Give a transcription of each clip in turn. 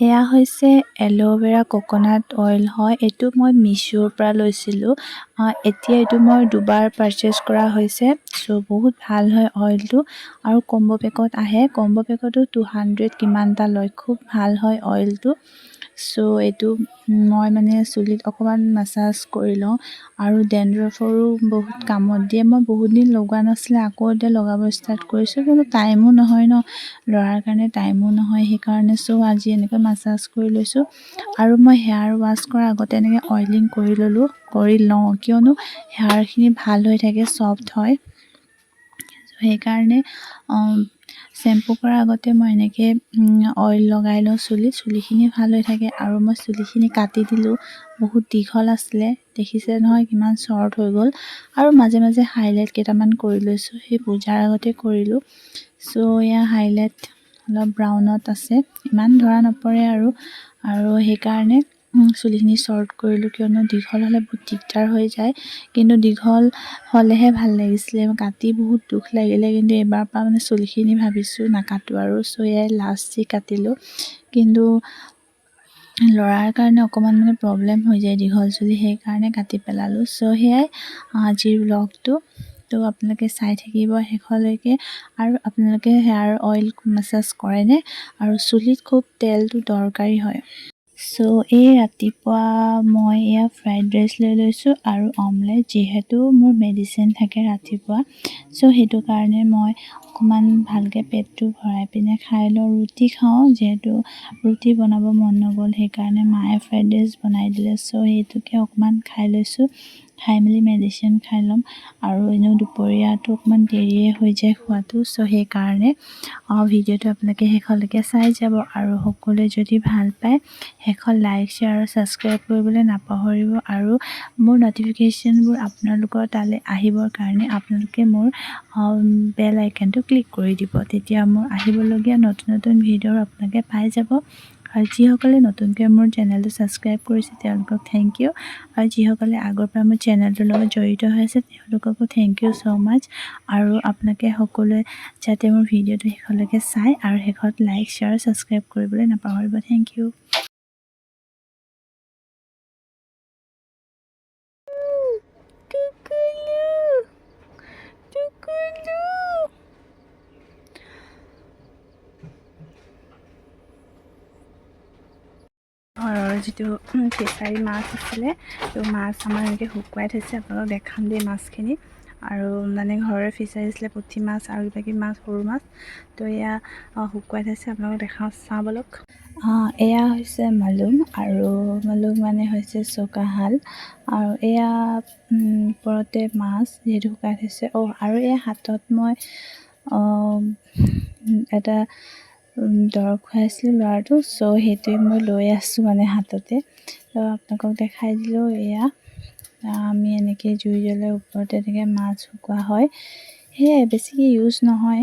এয়া হৈছে aloe vera coconut oil হয়। এইটো মই মিছোৰ পৰা লৈছিলোঁ। এতিয়া এইটো মই দুবাৰ পাৰচেছ কৰা হৈছে। চ' বহুত ভাল হয় অইলটো আৰু কম্ব' পেকত আহে। কম্ব' পেকতো 200 কিমানটা লয়। খুব ভাল হয় অইলটো। চ' এইটো মই মানে চুলিত অকণমান মাছাজ কৰি লওঁ আৰু ডেণ্ড্ৰফৰো বহুত কামত দিয়ে। মই বহুত দিন লগোৱা নাছিলে, আকৌ এতিয়া লগাব ষ্টাৰ্ট কৰিছোঁ, কিন্তু টাইমো নহয় ন, ল'ৰাৰ কাৰণে টাইমো নহয়, সেইকাৰণে চ' আজি এনেকৈ মাছাজ কৰি লৈছোঁ। আৰু মই হেয়াৰ ৱাছ কৰাৰ আগতে এনেকৈ অইলিং কৰি লওঁ, কিয়নো হেয়াৰখিনি ভাল হৈ থাকে, ছফ্ট হয়। সেইকাৰণে শ্বেম্পু কৰাৰ আগতে মই এনেকৈ অইল লগাই লওঁ চুলিখিনি ভাল হৈ থাকে। আৰু মই চুলিখিনি কাটি দিলোঁ, বহুত দীঘল আছিলে, দেখিছে নহয় কিমান শ্বৰ্ট হৈ গ'ল। আৰু মাজে মাজে হাইলাইট কেইটামান কৰি লৈছোঁ, সেই পূজাৰ আগতে কৰিলোঁ। চ' এয়া হাইলাইট অলপ ব্ৰাউনত আছে, ইমান ধৰা নপৰে আৰু সেইকাৰণে চুলিখিনি শ্বৰ্ট কৰিলোঁ, কিয়নো দীঘল হ'লে বহুত দিগদাৰ হৈ যায়। কিন্তু দীঘল হ'লেহে ভাল লাগিছিলে, কাটি বহুত দুখ লাগিলে। কিন্তু এইবাৰ পৰা মানে চুলিখিনি ভাবিছোঁ নাকাটো আৰু। চ' এয়াই লাষ্ট যি কাটিলোঁ, কিন্তু ল'ৰাৰ কাৰণে অকণমান মানে প্ৰব্লেম হৈ যায় দীঘল চুলি, সেইকাৰণে কাটি পেলালোঁ। চ' সেয়াই আজিৰ ব্লগটো। তো আপোনালোকে চাই থাকিব শেষলৈকে। আৰু আপোনালোকে হেয়াৰ অইল মাছাজ কৰেনে? আৰু চুলিত খুব তেলটো দৰকাৰী হয়। চ' এই ৰাতিপুৱা মই এয়া ফ্ৰাইড ৰাইচ লৈ লৈছোঁ আৰু অমলেট, যিহেতু মোৰ মেডিচিন থাকে ৰাতিপুৱা। চ' সেইটো কাৰণে মই অকণমান ভালকৈ পেটটো ভৰাই পিনে খাই লওঁ। ৰুটি খাওঁ, যিহেতু ৰুটি বনাব মন নগ'ল, সেইকাৰণে মায়ে ফ্ৰাইড ৰাইচ বনাই দিলে। চ' সেইটোকে অকণমান খাই লৈছোঁ, খাই মেলি মেডিচিন খাই ল'ম। আৰু এনেও দুপৰীয়াটো অকণমান দেৰিয়ে হৈ যায় খোৱাটো। চ' সেইকাৰণে ভিডিঅ'টো আপোনালোকে শেষলৈকে চাই যাব। আৰু সকলোৱে যদি ভাল পায় শেষত লাইক, শ্বেয়াৰ আৰু ছাবস্ক্ৰাইব কৰিবলৈ নাপাহৰিব। আৰু মোৰ ন'টিফিকেশ্যনবোৰ আপোনালোকৰ তালৈ আহিবৰ কাৰণে আপোনালোকে মোৰ বেল আইকনটো ক্লিক কৰি দিব। তেতিয়া মোৰ আহিবলগীয়া নতুন নতুন ভিডিঅ' আপোনালোকে পাই যাব। আৰু যিসকলে নতুনকৈ মোৰ চেনেলটো ছাবস্ক্ৰাইব কৰিছে তেওঁলোকক থেংক ইউ। আৰু যিসকলে আগৰ পৰা মোৰ চেনেলটোৰ লগত জড়িত হৈ আছে তেওঁলোককো থেংক ইউ ছ' মাছ। আৰু আপোনালোকে সকলোৱে যাতে মোৰ ভিডিঅ'টো শেষলৈকে চাই আৰু শেষত লাইক, শ্বেয়াৰ, ছাবস্ক্ৰাইব কৰিবলৈ নাপাহৰিব। Thank you. ঘৰৰ যিটো ফিছাৰী মাছ আছিলে, তো মাছ আমাৰ এনেকৈ শুকুৱাই থৈছে, আপোনালোকক দেখাম দেই মাছখিনি। আৰু মানে ঘৰৰে ফিছাৰী আছিলে, পুঠি মাছ আৰু কিবাকিবি মাছ, সৰু মাছ, তো এয়া শুকুৱাই থৈছে, আপোনালোকক দেখাওঁ, চাওঁ ব'লক। এয়া হৈছে মালুং, আৰু মালুং মানে হৈছে চৌকাশাল। আৰু এয়া ওপৰতে মাছ যিহেতু শুকাই থৈছে। আৰু এয়া হাতত মই এটা দৰৱ খুৱাইছিলোঁ ল'ৰাটো, চ' সেইটোৱে মই লৈ আছোঁ মানে হাততে। তো আপোনালোকক দেখাই দিলোঁ। এয়া আমি এনেকৈ জুই জ্বলাই ওপৰতে এনেকৈ মাছ শুকোৱা হয়। সেয়াই, বেছিকৈ ইউজ নহয়,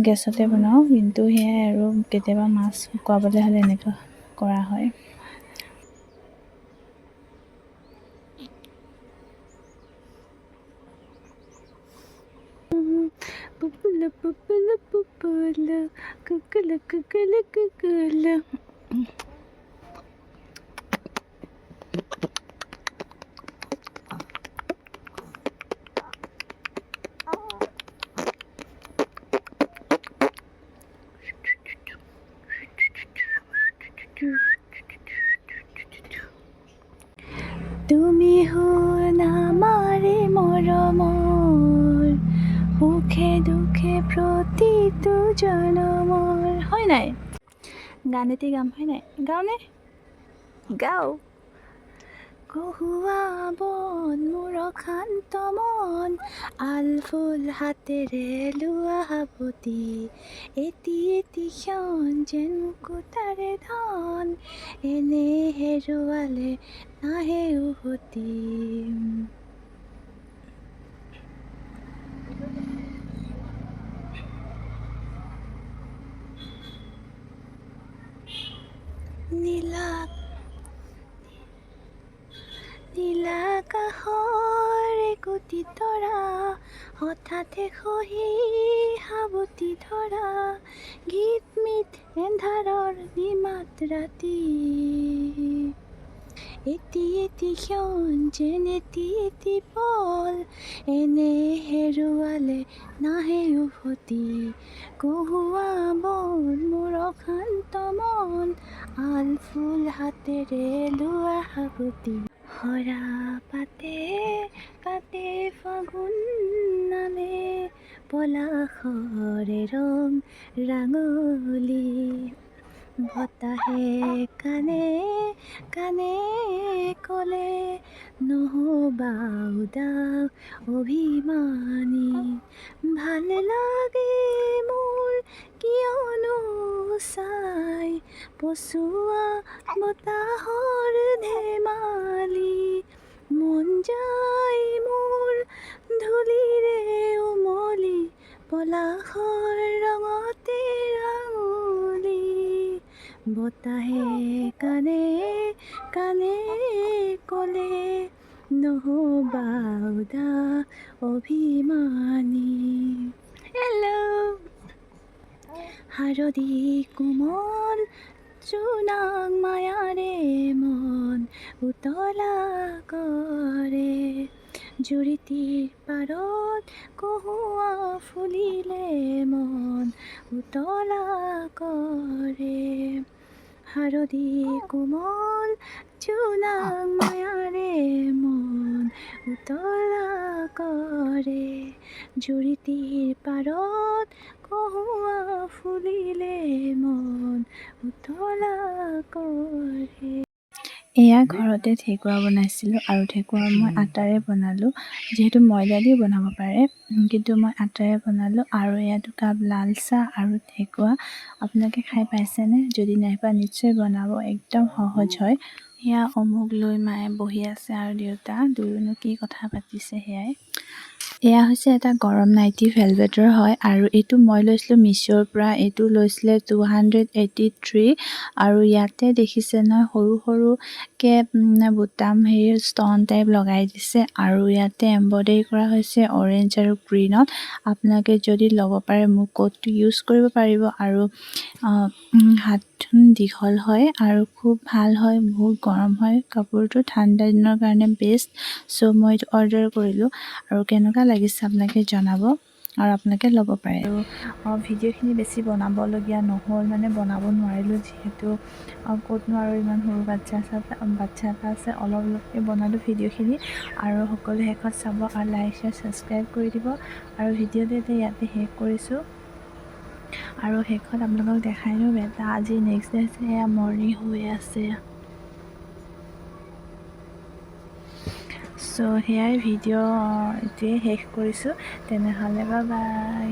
গেছতে বনাওঁ। কিন্তু সেয়াই আৰু কেতিয়াবা মাছ শুকুৱাবলৈ হ'লে এনেকুৱা কৰা হয়। পুপুলু পুপুলু পুপুলু কুকুলু কুকুলু কুকুলু। তুমি শুনা মাৰে মৰমৰ, সুখে দুখে প্ৰতিটো জনমৰ। হয় নাই? গান এটি গাম, হয় নাই? গাওঁনে? গাওঁ। কহুৱা বন মোৰ অশান্ত মন, আলফুল হাতেৰে লোৱা সাৱটি, এটি এটি ক্ষণ যেন কোটাৰে ধন, এনে হেৰুৱালে নাহে উভতি। নীলা আকাশৰ একোটি তৰা, হঠাতে খহি সাৱটি ধৰা গীত মিত এন্ধাৰৰ নিমাত ৰাতি এটি এটি ক্ষণ যেন এটি এটি পল এনে হেৰুৱালে নাহে উভতি কহুৱা বন মোৰ অশান্ত মন আল ফুল হাতেৰে লোৱা সাৱটি হৰা পাতে পাতে ফাগুন নামে পলাশৰে ৰং ৰাঙলী বতাহে কানে কানে ক'লে নহবা উদাও অভিমানী ভাল লাগে মোৰ কিয়নো চাই পচোৱা বতাহৰ ধেমালি মন যায় মোৰ ধূলিৰে উমলি পলাশৰ ৰঙতে ৰাঙলী বতাহে কানে কানে ক'লে নহবা উদা অভিমানী হেল্ল' হাৰদি কোমল জোনাক মায়াৰে মন উতলা কৰে জুৰিটিৰ পাৰত কহুৱা ফুলিলে মন উতলা কৰে হাৰদি কোমল জোনাক মায়াৰে মন উতলা কৰে জুৰিটিৰ পাৰত কহুৱা ফুলিলে মন উতলা কৰে এয়া ঘৰতে ঠেকুৱা বনাইছিলোঁ আৰু ঠেকুৱা মই আটাৰে বনালোঁ যিহেতু ময়দা দি বনাব পাৰে কিন্তু মই আটাৰে বনালোঁ আৰু এয়া 2 কাপ লাল চাহ আৰু ঠেকুৱা আপোনালোকে খাই পাইছেনে যদি নাই পোৱা নিশ্চয় বনাব একদম সহজ হয় এয়া অমুক লৈ মায়ে বহি আছে আৰু দেউতা দুয়োনো কি কথা পাতিছে সেয়াই এয়া হৈছে এটা গৰম নাইটি ভেলভেটৰ হয় আৰু এইটো মই লৈছিলোঁ মিছ'ৰ পৰা এইটো লৈছিলে 283 আৰু ইয়াতে দেখিছে নহয় সৰু সৰুকে বুটাম হেৰি ষ্টন টাইপ লগাই দিছে আৰু ইয়াতে এম্ব্ৰইডাৰী কৰা হৈছে অৰেঞ্জ আৰু গ্ৰীণত আপোনালোকে যদি ল'ব পাৰে মোৰ কোডটো ইউজ কৰিব পাৰিব আৰু হাতখন দীঘল হয় আৰু খুব ভাল হয় বহুত গৰম হয় কাপোৰটো ঠাণ্ডা দিনৰ কাৰণে বেষ্ট চ' মই এইটো অৰ্ডাৰ কৰিলোঁ আৰু কেনেকুৱা লাগিছে আপোনালোকে জনাব আৰু আপোনালোকে ল'ব পাৰে আৰু ভিডিঅ'খিনি বেছি বনাবলগীয়া নহ'ল মানে বনাব নোৱাৰিলোঁ যিহেতু ক'তনো আৰু ইমান সৰু বাচ্ছা এটা আছে অলপ অলপকৈ বনালোঁ ভিডিঅ'খিনি আৰু সকলো শেষত চাব আৰু লাইক শ্বেয়াৰ ছাবস্ক্ৰাইব কৰি দিব আৰু ভিডিঅ'টো এতিয়া ইয়াতে শেষ কৰিছোঁ আৰু শেষত আপোনালোকক দেখাই দিওঁ এটা আজি নেক্সট ডে আছে এয়া মৰ্ণিং হৈ আছে চ' সেয়াই ভিডিঅ' এইটোৱে শেষ কৰিছোঁ তেনেহ'লে বাই বাই